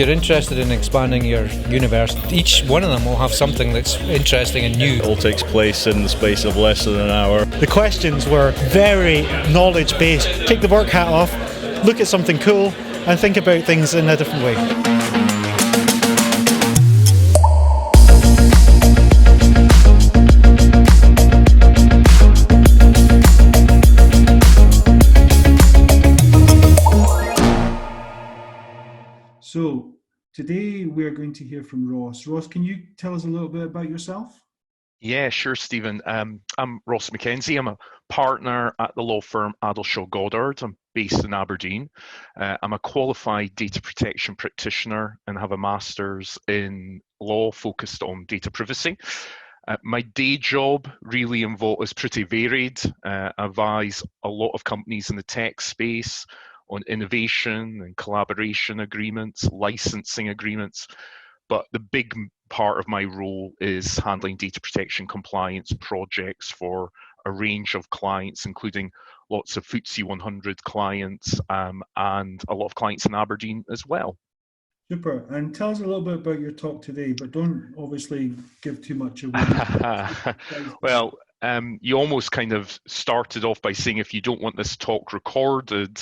you're interested in expanding your universe, each one of them will have something that's interesting and new. It all takes place in the space of less than an hour. The questions were very knowledge-based. Take the work hat off, look at something cool, and think about things in a different way. So today we're going to hear from Ross. Ross, can you tell us a little bit about yourself? Yeah, sure, Stephen. I'm Ross McKenzie. I'm a partner at the law firm Adelshaw Goddard. I'm based in Aberdeen. I'm a qualified data protection practitioner and have a master's in law focused on data privacy. My day job really is pretty varied. I advise a lot of companies in the tech space on innovation and collaboration agreements, licensing agreements. But the big part of my role is handling data protection compliance projects for a range of clients, including lots of FTSE 100 clients and a lot of clients in Aberdeen as well. Super. And tell us a little bit about your talk today, but don't obviously give too much away. Well, you almost kind of started off by saying if you don't want this talk recorded,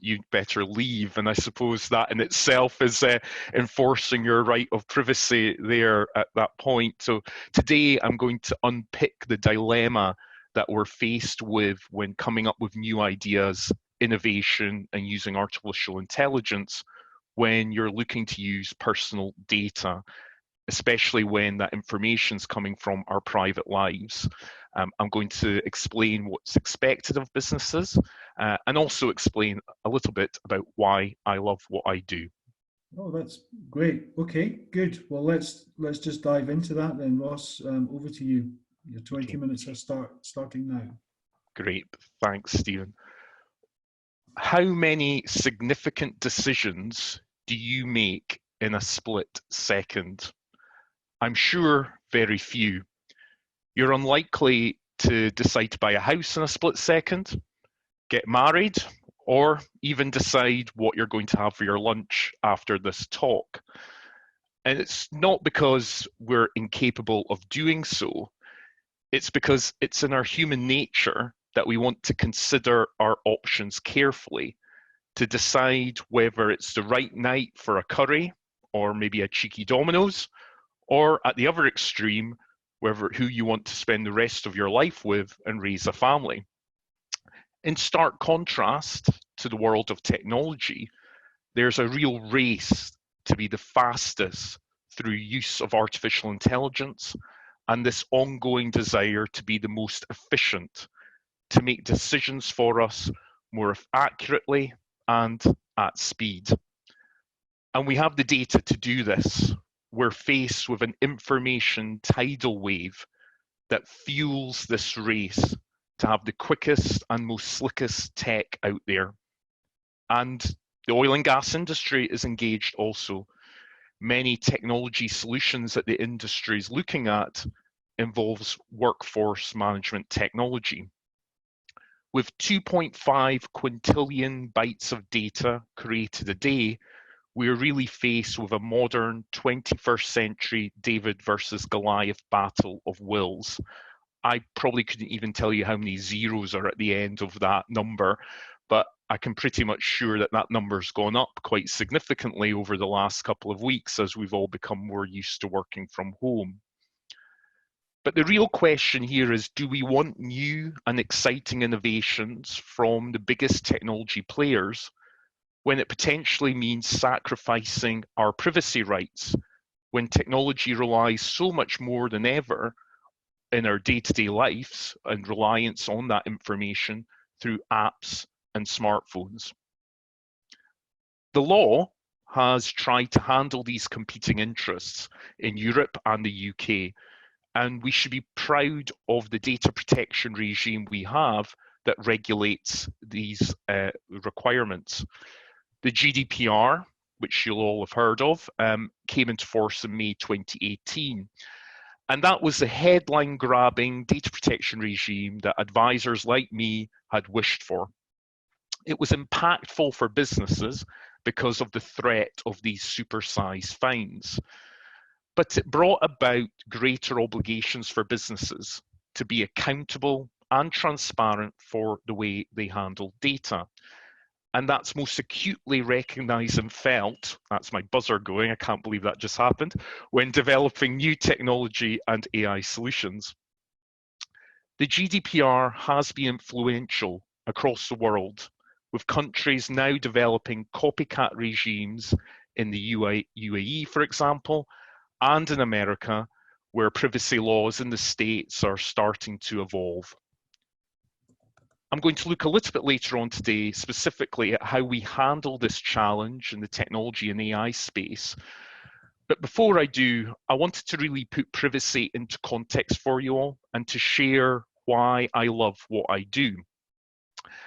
you'd better leave. And I suppose that in itself is enforcing your right of privacy there at that point. So today I'm going to unpick the dilemma that we're faced with when coming up with new ideas, innovation, and using artificial intelligence when you're looking to use personal data, especially when that information is coming from our private lives. I'm going to explain what's expected of businesses and also explain a little bit about why I love what I do. Oh, that's great. Okay, good. Well, let's just dive into that then, Ross. Over to you. Your 20 minutes are starting now. Great. Thanks, Stephen. How many significant decisions do you make in a split second? I'm sure very few. You're unlikely to decide to buy a house in a split second, get married, or even decide what you're going to have for your lunch after this talk. And it's not because we're incapable of doing so. It's because it's in our human nature that we want to consider our options carefully to decide whether it's the right night for a curry or maybe a cheeky Domino's, or at the other extreme, who you want to spend the rest of your life with and raise a family. In stark contrast to the world of technology, there's a real race to be the fastest through use of artificial intelligence and this ongoing desire to be the most efficient, to make decisions for us more accurately and at speed. And we have the data to do this. We're faced with an information tidal wave that fuels this race to have the quickest and most slickest tech out there. And the oil and gas industry is engaged also. Many technology solutions that the industry is looking at involves workforce management technology. With 2.5 quintillion bytes of data created a day, we're really faced with a modern 21st century David versus Goliath battle of wills. I probably couldn't even tell you how many zeros are at the end of that number, but I can pretty much sure that that number's gone up quite significantly over the last couple of weeks as we've all become more used to working from home. But the real question here is, do we want new and exciting innovations from the biggest technology players when it potentially means sacrificing our privacy rights, when technology relies so much more than ever in our day-to-day lives and reliance on that information through apps and smartphones? The law has tried to handle these competing interests in Europe and the UK, and we should be proud of the data protection regime we have that regulates these requirements. The GDPR, which you'll all have heard of, came into force in May 2018. And that was the headline-grabbing data protection regime that advisors like me had wished for. It was impactful for businesses because of the threat of these supersized fines. But it brought about greater obligations for businesses to be accountable and transparent for the way they handle data. And that's most acutely recognised and felt, that's my buzzer going, I can't believe that just happened, when developing new technology and AI solutions. The GDPR has been influential across the world, with countries now developing copycat regimes in the UAE, for example, and in America, where privacy laws in the States are starting to evolve. I'm going to look a little bit later on today specifically at how we handle this challenge in the technology and AI space. But before I do, I wanted to really put privacy into context for you all and to share why I love what I do.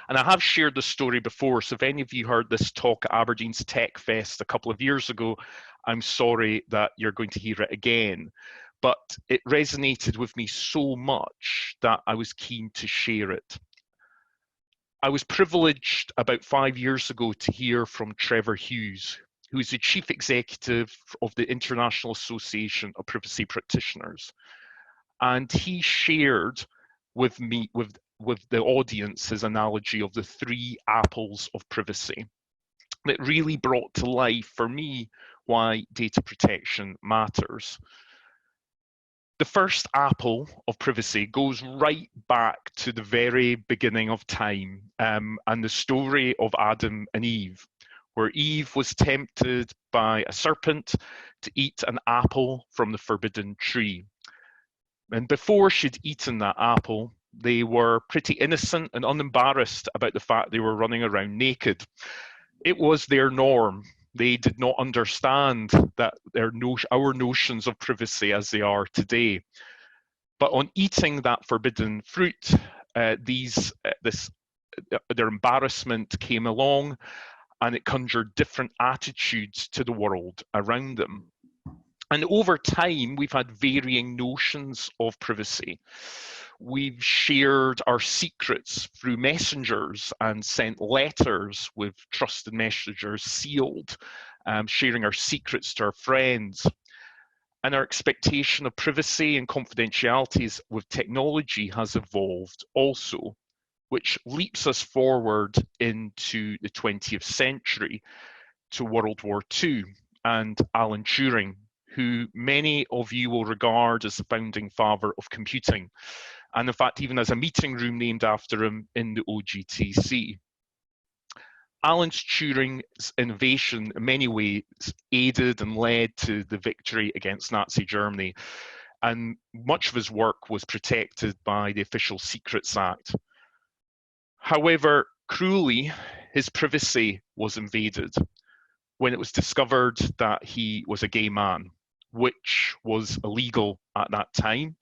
And I have shared this story before, so if any of you heard this talk at Aberdeen's Tech Fest a couple of years ago, I'm sorry that you're going to hear it again. But it resonated with me so much that I was keen to share it. I was privileged about 5 years ago to hear from Trevor Hughes, who is the Chief Executive of the International Association of Privacy Practitioners. And he shared with me, with the audience, his analogy of the 3 apples of privacy. That really brought to life for me why data protection matters. The first apple of privacy goes right back to the very beginning of time and the story of Adam and Eve, where Eve was tempted by a serpent to eat an apple from the forbidden tree. And before she'd eaten that apple, they were pretty innocent and unembarrassed about the fact they were running around naked. It was their norm. They did not understand that our notions of privacy as they are today. But on eating that forbidden fruit, their embarrassment came along, and it conjured different attitudes to the world around them. And over time, we've had varying notions of privacy. We've shared our secrets through messengers and sent letters with trusted messengers sealed, sharing our secrets to our friends. And our expectation of privacy and confidentiality with technology has evolved also, which leaps us forward into the 20th century to World War II and Alan Turing, who many of you will regard as the founding father of computing, and in fact even as a meeting room named after him in the OGTC. Alan Turing's innovation in many ways aided and led to the victory against Nazi Germany, and much of his work was protected by the Official Secrets Act. However, cruelly, his privacy was invaded when it was discovered that he was a gay man, which was illegal at that time,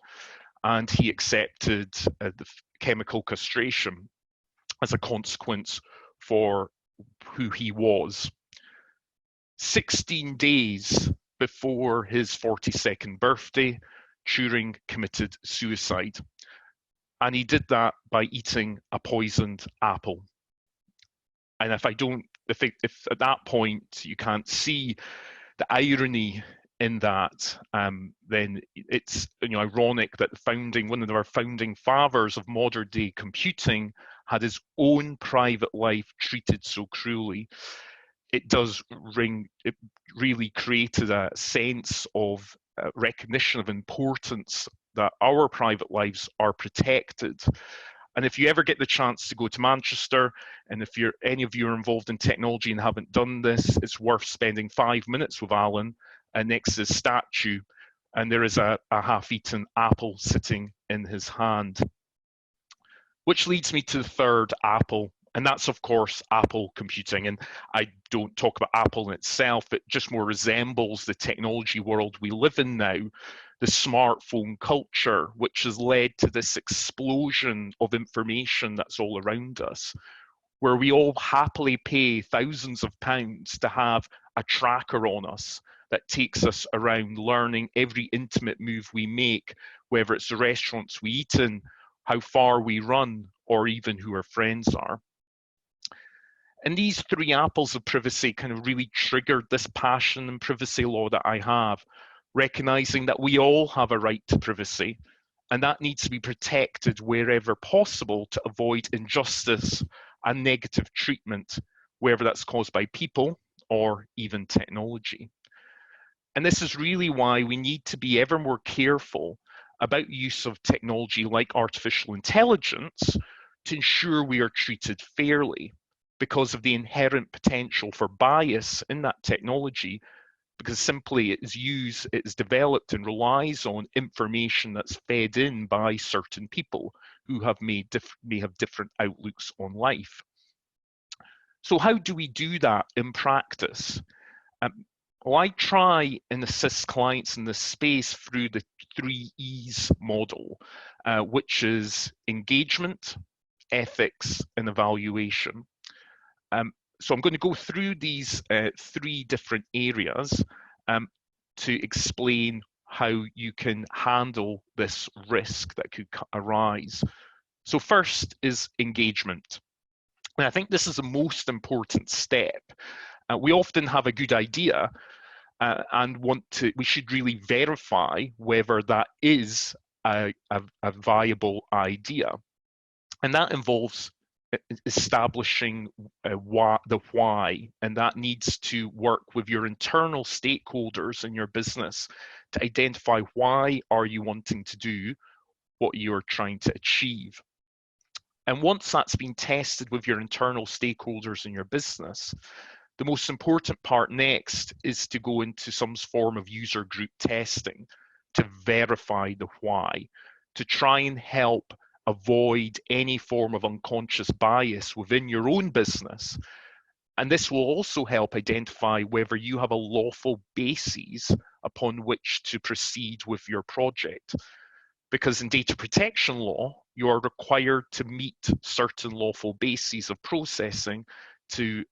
and he accepted the chemical castration as a consequence for who he was. 16 days before his 42nd birthday, Turing committed suicide, and he did that by eating a poisoned apple. And if at that point you can't see the irony in that, then it's ironic that one of our founding fathers of modern day computing had his own private life treated so cruelly. It really created a sense of recognition of importance that our private lives are protected. And if you ever get the chance to go to Manchester, and if any of you are involved in technology and haven't done this, it's worth spending 5 minutes with Alan next to his statue, and there is a half-eaten apple sitting in his hand. Which leads me to the third apple, and that's of course Apple computing. And I don't talk about Apple in itself, it just more resembles the technology world we live in now, the smartphone culture, which has led to this explosion of information that's all around us, where we all happily pay thousands of pounds to have a tracker on us that takes us around, learning every intimate move we make, whether it's the restaurants we eat in, how far we run, or even who our friends are. And these three apples of privacy kind of really triggered this passion in privacy law that I have, recognizing that we all have a right to privacy, and that needs to be protected wherever possible to avoid injustice and negative treatment, whether that's caused by people or even technology. And this is really why we need to be ever more careful about use of technology like artificial intelligence to ensure we are treated fairly, because of the inherent potential for bias in that technology, because simply it is developed and relies on information that's fed in by certain people who may have different outlooks on life. So how do we do that in practice? Well, I try and assist clients in this space through the 3 E's model, which is engagement, ethics, and evaluation. So I'm going to go through these 3 different areas to explain how you can handle this risk that could arise. So first is engagement. And I think this is the most important step. We often have a good idea and we should really verify whether that is a viable idea. And that involves establishing the why, and that needs to work with your internal stakeholders in your business to identify why are you wanting to do what you're trying to achieve. And once that's been tested with your internal stakeholders in your business, the most important part next is to go into some form of user group testing to verify the why, to try and help avoid any form of unconscious bias within your own business. And this will also help identify whether you have a lawful basis upon which to proceed with your project. Because in data protection law, you are required to meet certain lawful bases of processing to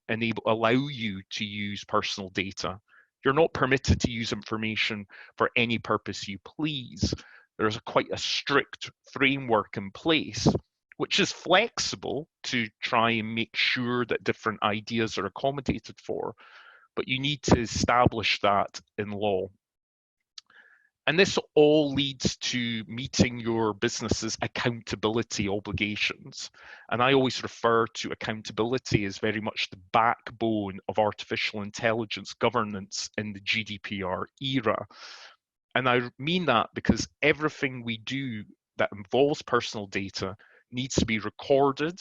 allow you to use personal data. You're not permitted to use information for any purpose you please. There's quite a strict framework in place, which is flexible to try and make sure that different ideas are accommodated for, but you need to establish that in law. And this all leads to meeting your business's accountability obligations. And I always refer to accountability as very much the backbone of artificial intelligence governance in the GDPR era. And I mean that because everything we do that involves personal data needs to be recorded,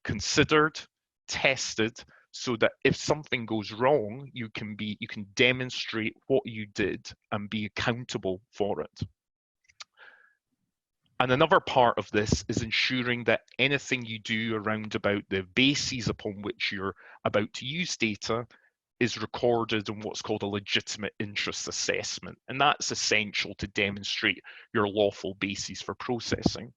considered, tested, so that if something goes wrong, you can demonstrate what you did and be accountable for it. And another part of this is ensuring that anything you do around about the bases upon which you're about to use data is recorded in what's called a legitimate interest assessment. And that's essential to demonstrate your lawful basis for processing.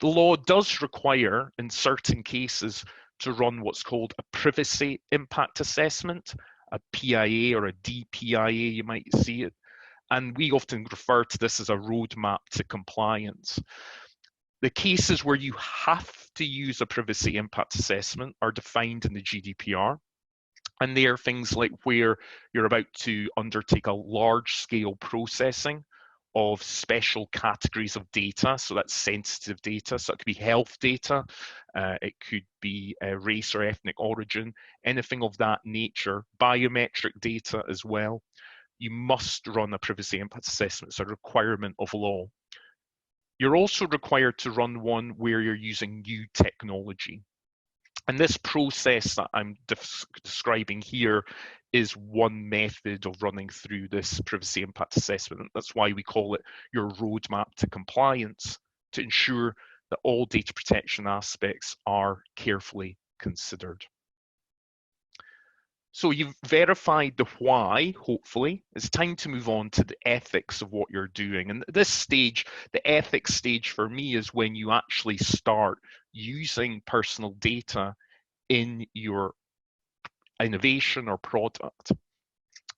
The law does require, in certain cases, to run what's called a privacy impact assessment, a PIA or a DPIA, you might see it. And we often refer to this as a roadmap to compliance. The cases where you have to use a privacy impact assessment are defined in the GDPR. And they are things like where you're about to undertake a large-scale processing of special categories of data. So that's sensitive data. So it could be health data, it could be race or ethnic origin, anything of that nature, biometric data as well. You must run a privacy impact assessment. It's a requirement of law. You're also required to run one where you're using new technology. And this process that I'm describing here is one method of running through this privacy impact assessment. That's why we call it your roadmap to compliance, to ensure that all data protection aspects are carefully considered. So you've verified the why, hopefully. It's time to move on to the ethics of what you're doing. And at this stage, the ethics stage for me is when you actually start using personal data in your innovation or product.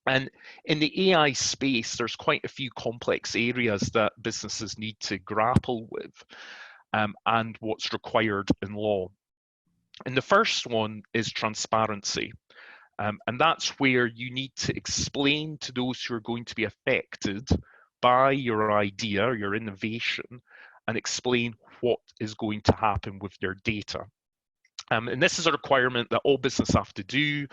And in the AI space, there's quite a few complex areas that businesses need to grapple with and what's required in law. And the first one is transparency. And that's where you need to explain to those who are going to be affected by your idea, your innovation, and explain what is going to happen with their data. And this is a requirement that all business have to do,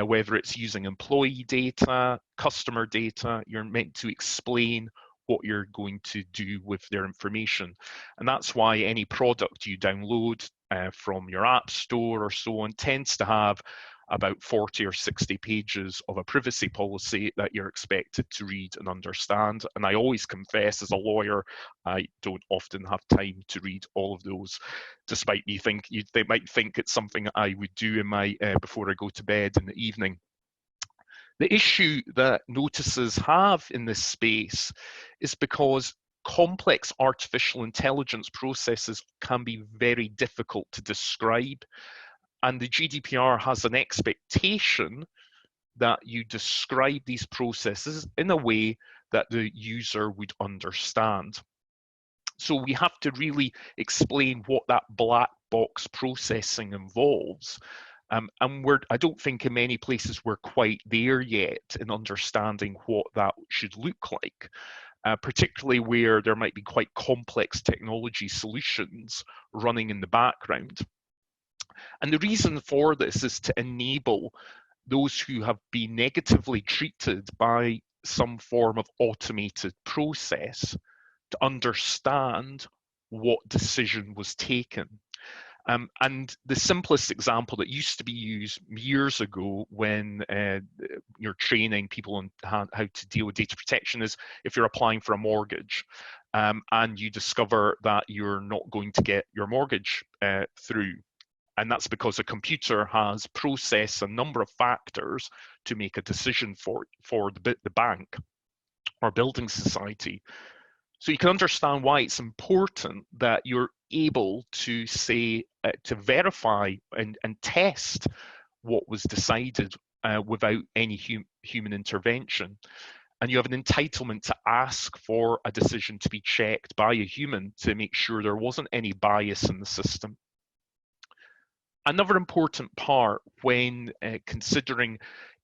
whether it's using employee data, customer data, you're meant to explain what you're going to do with their information. And that's why any product you download from your app store or so on tends to have about 40 or 60 pages of a privacy policy that you're expected to read and understand. And I always confess, as a lawyer, I don't often have time to read all of those, despite they might think it's something I would do in my before I go to bed in the evening. The issue that notices have in this space is because complex artificial intelligence processes can be very difficult to describe. And the GDPR has an expectation that you describe these processes in a way that the user would understand. So we have to really explain what that black box processing involves. And I don't think in many places we're quite there yet in understanding what that should look like, particularly where there might be quite complex technology solutions running in the background. And the reason for this is to enable those who have been negatively treated by some form of automated process to understand what decision was taken. And the simplest example that used to be used years ago when you're training people on how to deal with data protection is if you're applying for a mortgage and you discover that you're not going to get your mortgage through. And that's because a computer has processed a number of factors to make a decision for the bank or building society. So you can understand why it's important that you're able to say, to verify and test what was decided without any human intervention. And you have an entitlement to ask for a decision to be checked by a human to make sure there wasn't any bias in the system. Another important part when considering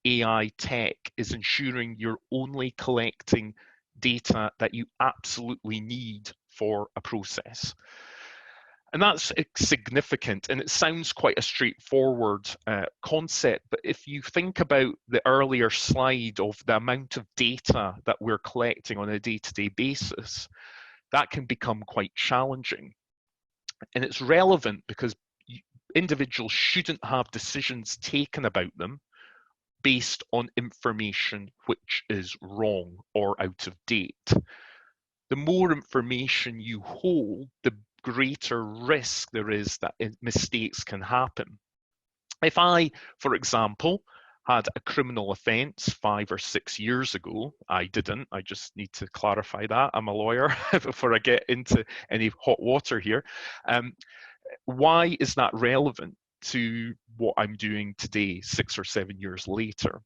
AI tech is ensuring you're only collecting data that you absolutely need for a process. And that's significant, and it sounds quite a straightforward concept, but if you think about the earlier slide of the amount of data that we're collecting on a day-to-day basis, that can become quite challenging. And it's relevant because individuals shouldn't have decisions taken about them based on information which is wrong or out of date. The more information you hold, the greater risk there is that mistakes can happen. If I, for example, had a criminal offence 5 or 6 years ago, I didn't, I just need to clarify that, I'm a lawyer before I get into any hot water here. Why is that relevant to what I'm doing today, 6 or 7 years later?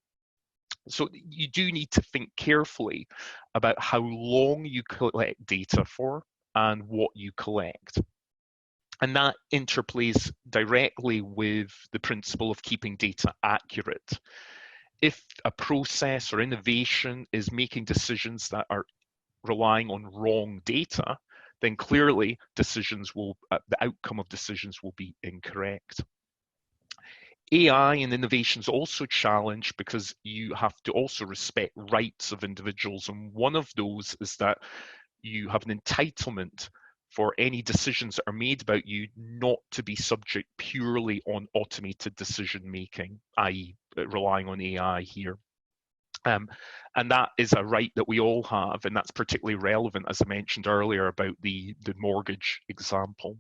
So you do need to think carefully about how long you collect data for and what you collect. And that interplays directly with the principle of keeping data accurate. If a process or innovation is making decisions that are relying on wrong data, then clearly the outcome of decisions will be incorrect. AI and innovation is also challenged because you have to also respect rights of individuals. And one of those is that you have an entitlement for any decisions that are made about you not to be subject purely on automated decision making, i.e. relying on AI here. And that is a right that we all have, and that's particularly relevant, as I mentioned earlier, about the mortgage example.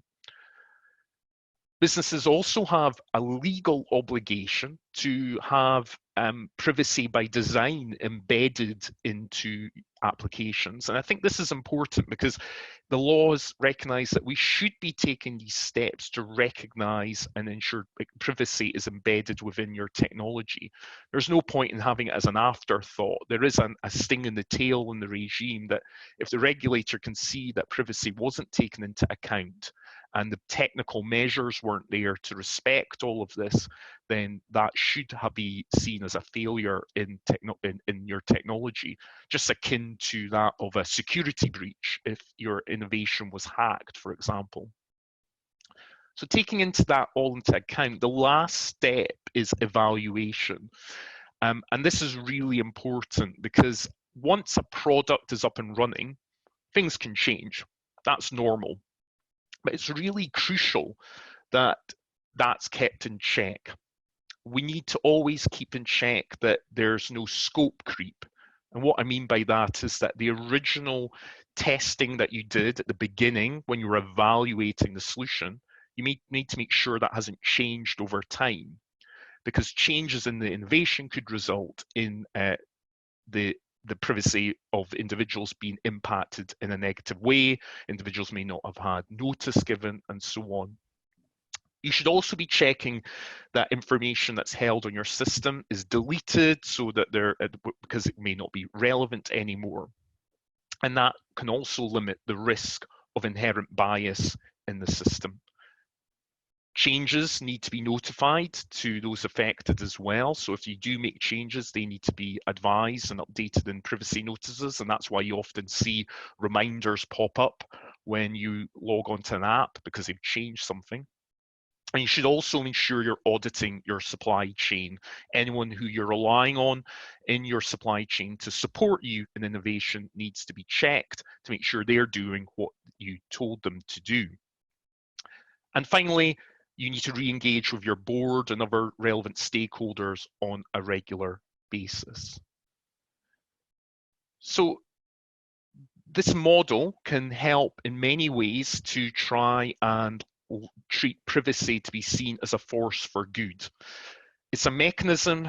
Businesses also have a legal obligation to have privacy by design embedded into applications. And I think this is important because the laws recognize that we should be taking these steps to recognize and ensure privacy is embedded within your technology. There's no point in having it as an afterthought. There is a sting in the tail in the regime that if the regulator can see that privacy wasn't taken into account and the technical measures weren't there to respect all of this, then that should be seen as a failure in your technology, just akin to that of a security breach if your innovation was hacked, for example. So taking that all into account, the last step is evaluation. And this is really important because once a product is up and running, things can change. That's normal. But it's really crucial that that's kept in check. We need to always keep in check that there's no scope creep. And what I mean by that is that the original testing that you did at the beginning when you were evaluating the solution, you need to make sure that hasn't changed over time, because changes in the innovation could result in the privacy of individuals being impacted in a negative way. Individuals may not have had notice given, and so on. You should also be checking that information that's held on your system is deleted, so that because it may not be relevant anymore. And that can also limit the risk of inherent bias in the system. Changes need to be notified to those affected as well. So if you do make changes, they need to be advised and updated in privacy notices. And that's why you often see reminders pop up when you log onto an app because they've changed something. And you should also ensure you're auditing your supply chain. Anyone who you're relying on in your supply chain to support you in innovation needs to be checked to make sure they're doing what you told them to do. And finally, you need to re-engage with your board and other relevant stakeholders on a regular basis. So this model can help in many ways to try and treat privacy to be seen as a force for good. It's a mechanism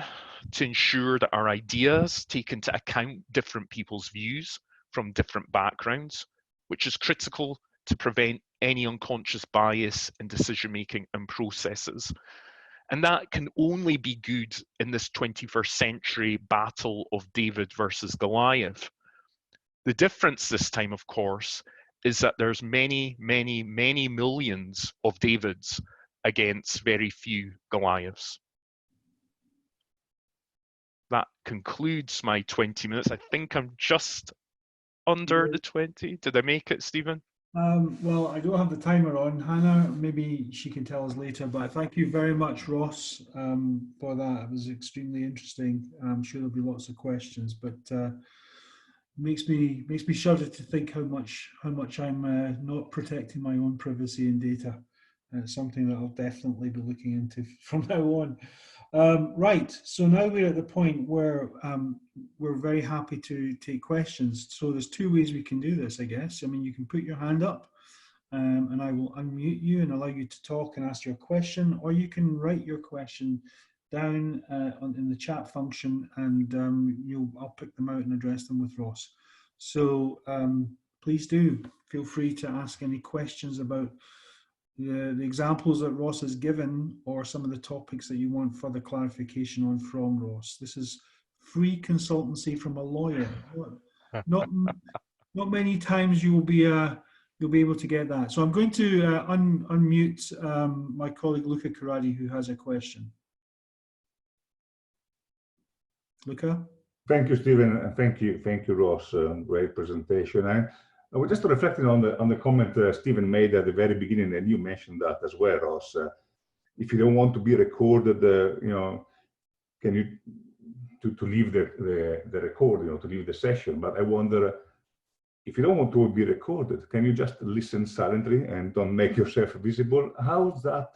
to ensure that our ideas take into account different people's views from different backgrounds, which is critical to prevent any unconscious bias in decision-making and processes. And that can only be good in this 21st century battle of David versus Goliath. The difference this time, of course, is that there's many, many, many millions of Davids against very few Goliaths. That concludes my 20 minutes. I think I'm just under the 20. Did I make it, Stephen? Well, I don't have the timer on. Hannah, maybe she can tell us later, but thank you very much, Ross, for that. It was extremely interesting. I'm sure there'll be lots of questions, but makes me shudder to think how much I'm not protecting my own privacy and data. It's something that I'll definitely be looking into from now on. Right, so now we're at the point where we're very happy to take questions. So there's two ways we can do this, I guess. I mean, you can put your hand up and I will unmute you and allow you to talk and ask your question, or you can write your question down in the chat function and I'll pick them out and address them with Ross. So please do feel free to ask any questions about the examples that Ross has given, or some of the topics that you want further clarification on from Ross. This is free consultancy from a lawyer. Not many times you will be you'll be able to get that. So I'm going to unmute my colleague Luca Carradi, who has a question. Luca. Thank you, Stephen, and thank you, Ross. Great presentation. I was just reflecting on the comment Stephen made at the very beginning, and you mentioned that as well, Ross. If you don't want to be recorded, can you to leave the record, to leave the session? But I wonder, if you don't want to be recorded, can you just listen silently and don't make yourself visible? How's that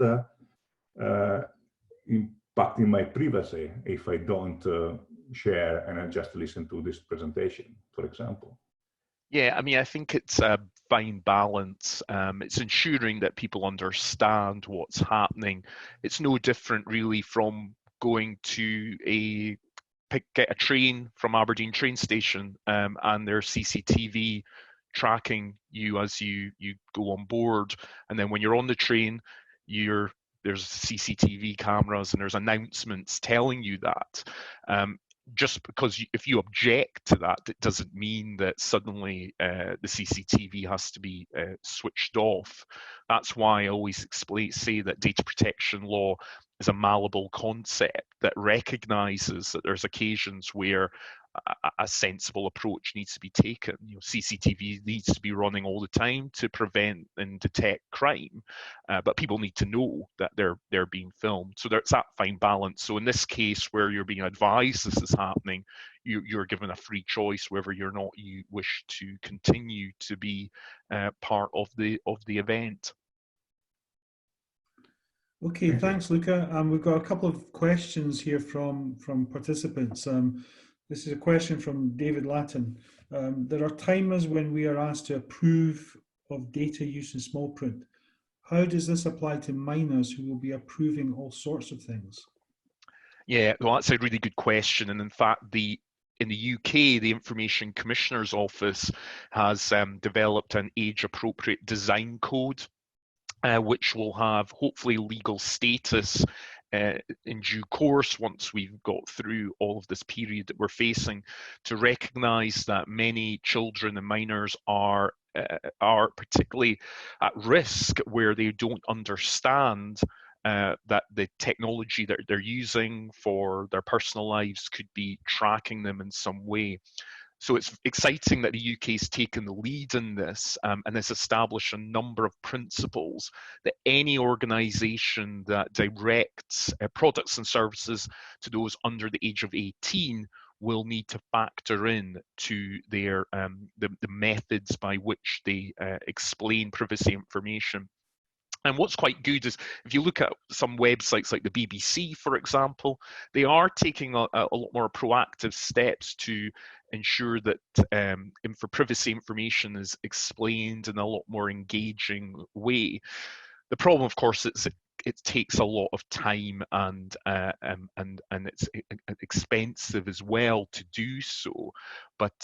impacting my privacy if I don't share and I just listen to this presentation, for example? Yeah, I mean, I think it's a fine balance. It's ensuring that people understand what's happening. It's no different really from going to get a train from Aberdeen train station and there's CCTV tracking you as you go on board. And then when you're on the train, there's CCTV cameras and there's announcements telling you that. just because if you object to that, it doesn't mean that suddenly the CCTV has to be switched off. That's why I always say that data protection law is a malleable concept that recognizes that there's occasions where a sensible approach needs to be taken. CCTV needs to be running all the time to prevent and detect crime, but people need to know that they're being filmed. So there's that fine balance. So in this case, where you're being advised this is happening, you're given a free choice whether or not you wish to continue to be part of the event. Okay, thanks, Luca. We've got a couple of questions here from participants. This is a question from David Lattin. There are timers when we are asked to approve of data use in small print. How does this apply to minors who will be approving all sorts of things? Yeah, well, that's a really good question. And in fact, in the UK, the Information Commissioner's Office has developed an age-appropriate design code, which will have hopefully legal status in due course once we've got through all of this period that we're facing, to recognise that many children and minors are particularly at risk where they don't understand that the technology that they're using for their personal lives could be tracking them in some way. So it's exciting that the UK's taken the lead in this and has established a number of principles that any organisation that directs products and services to those under the age of 18 will need to factor in to their the methods by which they explain privacy information. And what's quite good is if you look at some websites like the BBC, for example, they are taking a lot more proactive steps to ensure that for privacy information is explained in a lot more engaging way. The problem, of course, is it takes a lot of time and it's expensive as well to do so. But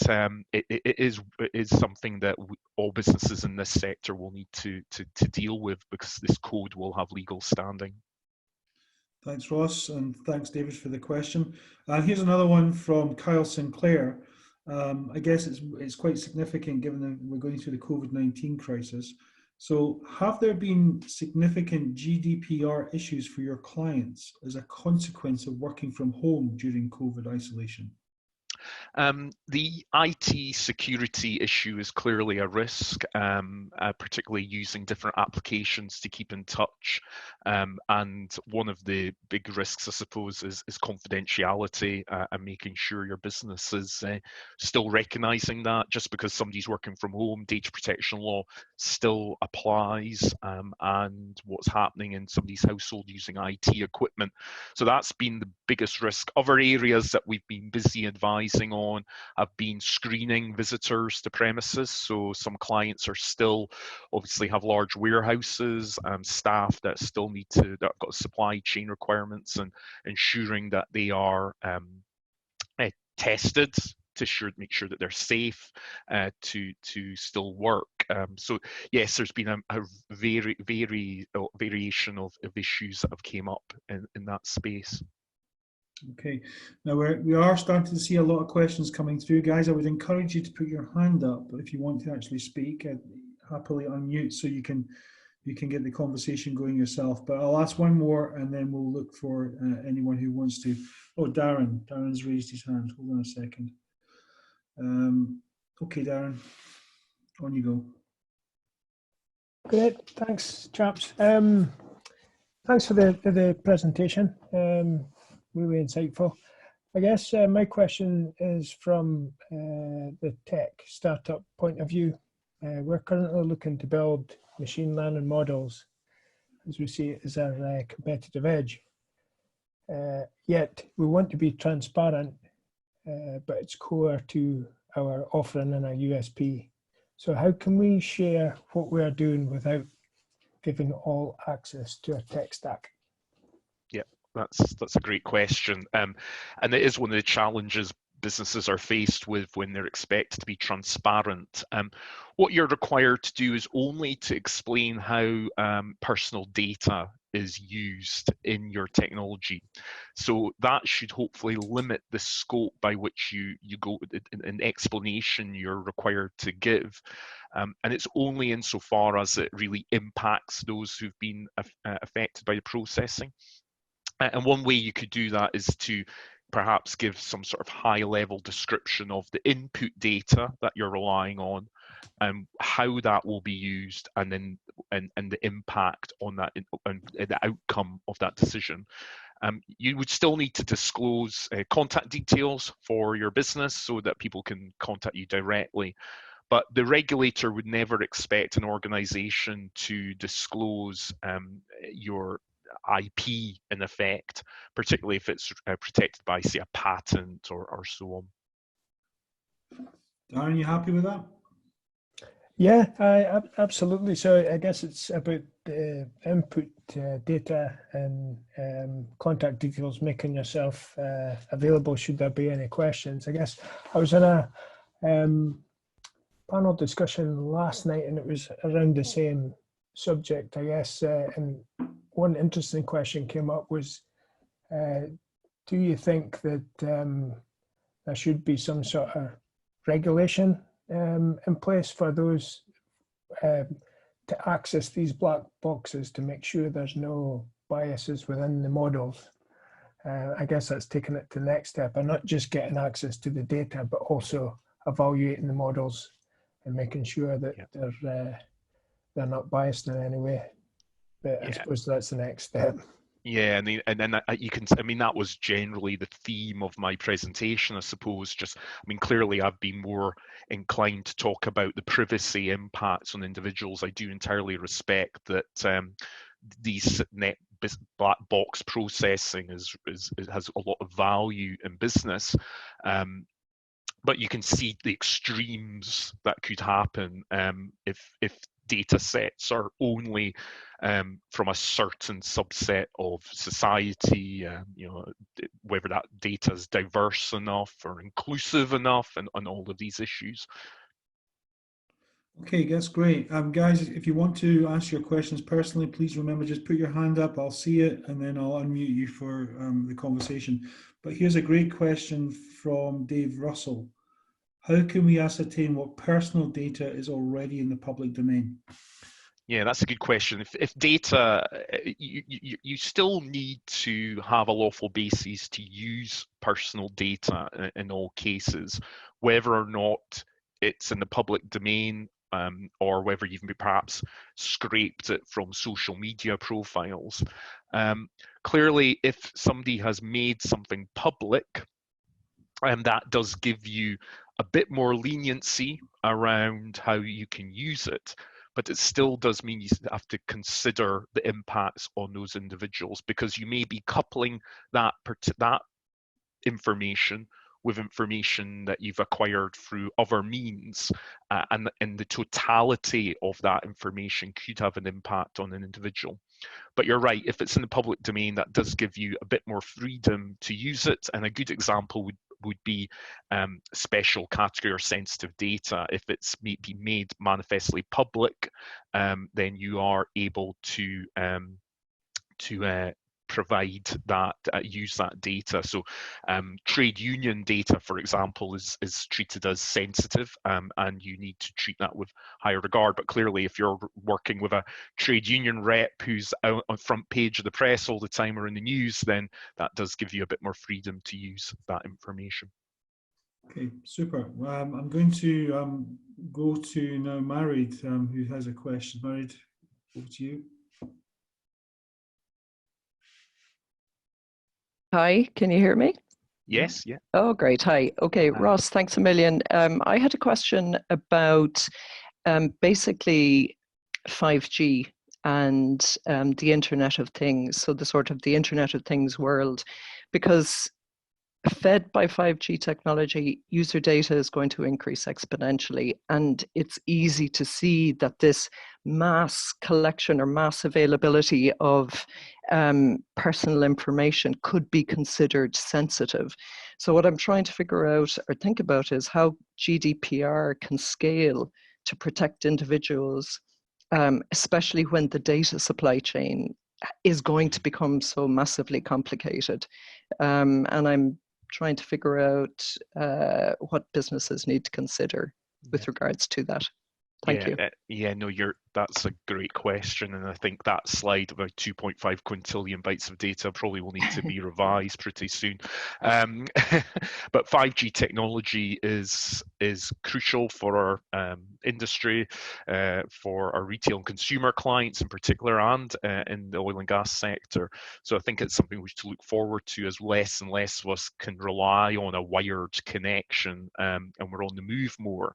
it is something that all businesses in this sector will need to deal with, because this code will have legal standing. Thanks, Ross, and thanks, David, for the question. And here's another one from Kyle Sinclair. I guess it's quite significant given that we're going through the COVID-19 crisis. So have there been significant GDPR issues for your clients as a consequence of working from home during COVID isolation? The IT security issue is clearly a risk, particularly using different applications to keep in touch. And one of the big risks, I suppose, is confidentiality and making sure your business is still recognizing that. Just because somebody's working from home, data protection law still applies, and what's happening in somebody's household using IT equipment. So that's been the biggest risk. Other areas that we've been busy advising on have been screening visitors to premises. So some clients are still obviously have large warehouses, staff that still need to, that have got supply chain requirements, and ensuring that they are tested to make sure that they're safe to still work. So yes, there's been a variation of issues that have came up in that space. Okay, now we are starting to see a lot of questions coming through, guys. I would encourage you to put your hand up if you want to actually speak. Happily unmute so you can get the conversation going yourself. But I'll ask one more, and then we'll look for anyone who wants to. Oh, Darren's raised his hand. Hold on a second. Okay, Darren, on you go. Great, thanks, chaps. Thanks for the presentation. Really insightful. I guess my question is from the tech startup point of view. We're currently looking to build machine learning models, as we see it as our competitive edge. Yet we want to be transparent, but it's core to our offering and our USP. So how can we share what we are doing without giving all access to our tech stack? That's a great question, and it is one of the challenges businesses are faced with when they're expected to be transparent. What you're required to do is only to explain how personal data is used in your technology. So that should hopefully limit the scope by which you go, an explanation you're required to give. And it's only insofar as it really impacts those who've been affected by the processing. And one way you could do that is to perhaps give some sort of high-level description of the input data that you're relying on, and how that will be used, and then and the impact on that, and the outcome of that decision. You would still need to disclose contact details for your business so that people can contact you directly. But the regulator would never expect an organization to disclose your IP in effect, particularly if it's protected by, say, a patent or so on. Darren, you happy with that? Yeah, absolutely. So I guess it's about the input data and contact details, making yourself available should there be any questions. I guess I was in a panel discussion last night, and it was around the same subject, I guess. And one interesting question came up was, do you think that there should be some sort of regulation in place for those to access these black boxes to make sure there's no biases within the models? I guess that's taking it to the next step, and not just getting access to the data, but also evaluating the models and making sure that they're not biased in any way. But I suppose that's the next step. Yeah, and then you can, I mean, that was generally the theme of my presentation, I suppose. Just, I mean, clearly I've been more inclined to talk about the privacy impacts on individuals. I do entirely respect that these black box processing has a lot of value in business. But you can see the extremes that could happen if data sets are only from a certain subset of society, you know, whether that data is diverse enough or inclusive enough, and on all of these issues. Okay, that's great. Guys, if you want to ask your questions personally, please remember, just put your hand up. I'll see it, and then I'll unmute you for the conversation. But here's a great question from Dave Russell. How can we ascertain what personal data is already in the public domain? Yeah, that's a good question. If data, you still need to have a lawful basis to use personal data in all cases, whether or not it's in the public domain, or whether you've perhaps scraped it from social media profiles. Clearly, if somebody has made something public, that does give you a bit more leniency around how you can use it, but it still does mean you have to consider the impacts on those individuals, because you may be coupling that information with information that you've acquired through other means, and the totality of that information could have an impact on an individual. But you're right, if it's in the public domain, that does give you a bit more freedom to use it, and a good example would be special category or sensitive data. If it's made manifestly public, then you are able to provide that, use that data. So trade union data, for example, is treated as sensitive, and you need to treat that with higher regard. But clearly, if you're working with a trade union rep who's out on front page of the press all the time or in the news, then that does give you a bit more freedom to use that information. Okay, super. I'm going to go to now Married, who has a question. Married, over to you. Hi, can you hear me? Yes, yeah. Oh, great. Hi. Okay, Ross, thanks a million. I had a question about basically 5G and the Internet of Things, so the sort of the Internet of Things world, because fed by 5G technology, user data is going to increase exponentially, and it's easy to see that this mass collection or mass availability of personal information could be considered sensitive. So what I'm trying to figure out or think about is how GDPR can scale to protect individuals, especially when the data supply chain is going to become so massively complicated. And I'm trying to figure out what businesses need to consider with regards to that. Thank you. Yeah, no, that's a great question, and I think that slide about 2.5 quintillion bytes of data probably will need to be revised pretty soon. But 5G technology is crucial for our industry, for our retail and consumer clients in particular, and in the oil and gas sector. So I think it's something we should look forward to as less and less of us can rely on a wired connection, and we're on the move more.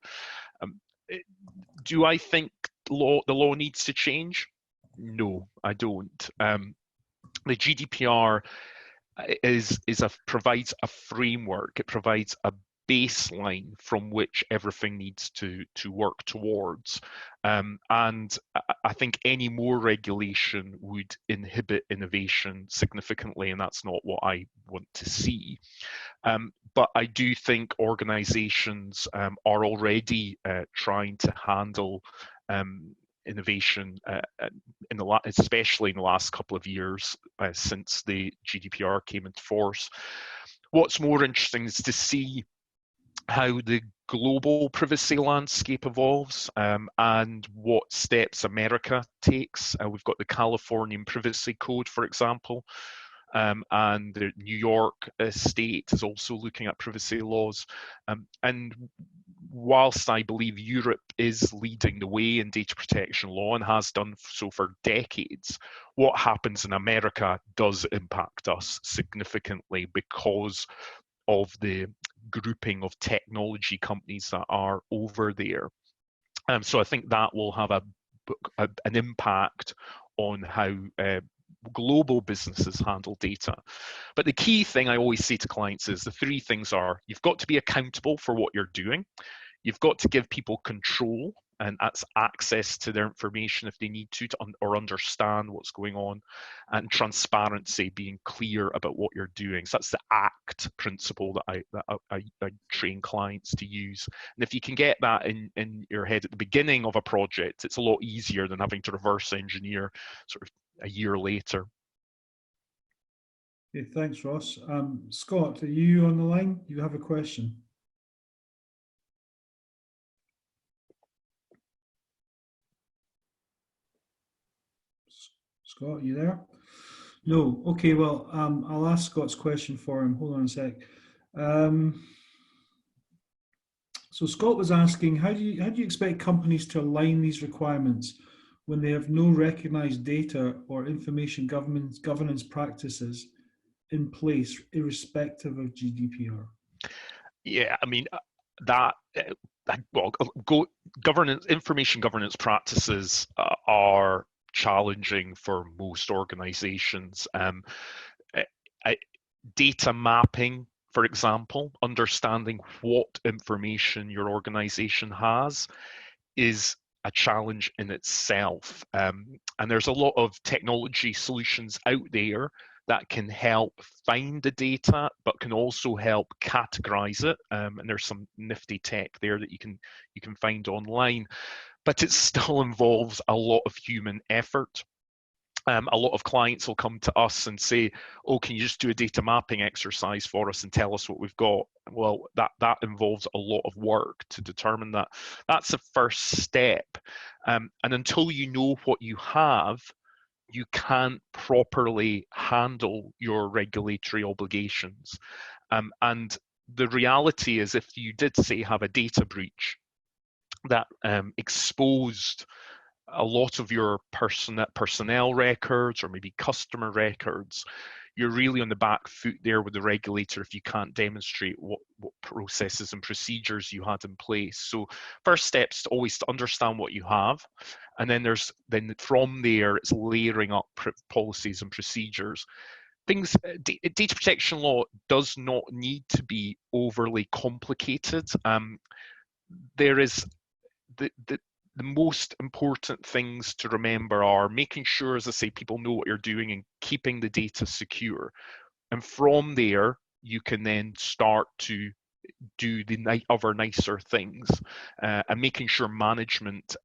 Do I think the law needs to change? No, I don't. The GDPR provides a framework. It provides a baseline from which everything needs to work towards. And I think any more regulation would inhibit innovation significantly, and that's not what I want to see. But I do think organizations are already trying to handle innovation, especially in the last couple of years since the GDPR came into force. What's more interesting is to see how the global privacy landscape evolves, and what steps America takes. We've got the Californian Privacy Code, for example, and the New York state is also looking at privacy laws. And whilst I believe Europe is leading the way in data protection law and has done so for decades, what happens in America does impact us significantly because of the grouping of technology companies that are over there. So I think that will have an impact on how global businesses handle data. But the key thing I always say to clients is the three things are: you've got to be accountable for what you're doing, you've got to give people control, and that's access to their information if they need to or understand what's going on, and transparency, being clear about what you're doing. So that's the ACT principle that I train clients to use. And if you can get that in your head at the beginning of a project, it's a lot easier than having to reverse engineer sort of a year later. Okay, thanks, Ross. Scott, are you on the line? You have a question. Scott, are you there? No. Okay, well, I'll ask Scott's question for him. Hold on a sec. So Scott was asking, how do you expect companies to align these requirements when they have no recognized data or information governance practices in place, irrespective of GDPR? Yeah, I mean, information governance practices are challenging for most organizations. Data mapping, for example, understanding what information your organization has is a challenge in itself. And there's a lot of technology solutions out there that can help find the data, but can also help categorize it. And there's some nifty tech there that you can find online, but it still involves a lot of human effort. A lot of clients will come to us and say, oh, can you just do a data mapping exercise for us and tell us what we've got? Well, that involves a lot of work to determine that. That's the first step. And until you know what you have, you can't properly handle your regulatory obligations. And the reality is, if you did, say, have a data breach that exposed a lot of your personnel records or maybe customer records, you're really on the back foot there with the regulator if you can't demonstrate what processes and procedures you had in place. So first steps always to understand what you have, and then from there it's layering up policies and procedures. Data protection law does not need to be overly complicated. There is the most important things to remember are making sure, as I say, people know what you're doing and keeping the data secure. And from there, you can then start to do the other nicer things, and making sure management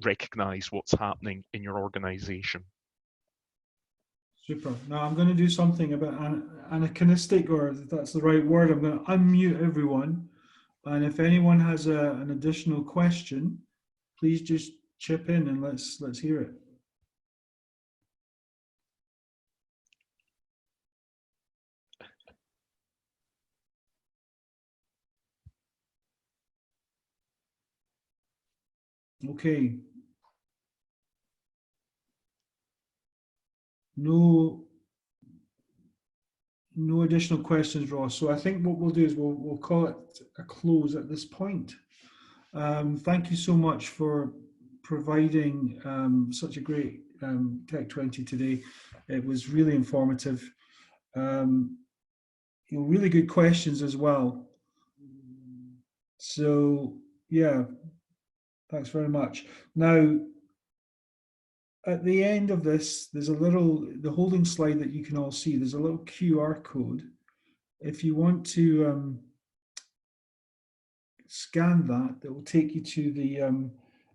recognize what's happening in your organization. Super. Now I'm going to do something about anachronistic, or if that's the right word. I'm going to unmute everyone, and if anyone has an additional question, please just chip in and let's hear it. Okay. No additional questions, Ross. So I think what we'll do is we'll call it a close at this point. Thank you so much for providing such a great Tech20 today. It was really informative. Really good questions as well. So yeah, thanks very much. Now, at the end of this, there's the holding slide that you can all see. There's a little QR code. If you want to scan that, that will take you to the,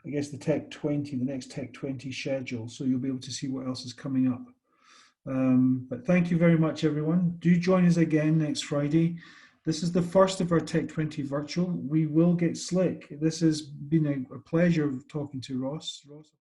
I guess, the Tech20, the next Tech20 schedule. So you'll be able to see what else is coming up. But thank you very much, everyone. Do join us again next Friday. This is the first of our Tech20 Virtual. We will get slick. This has been a pleasure talking to Ross.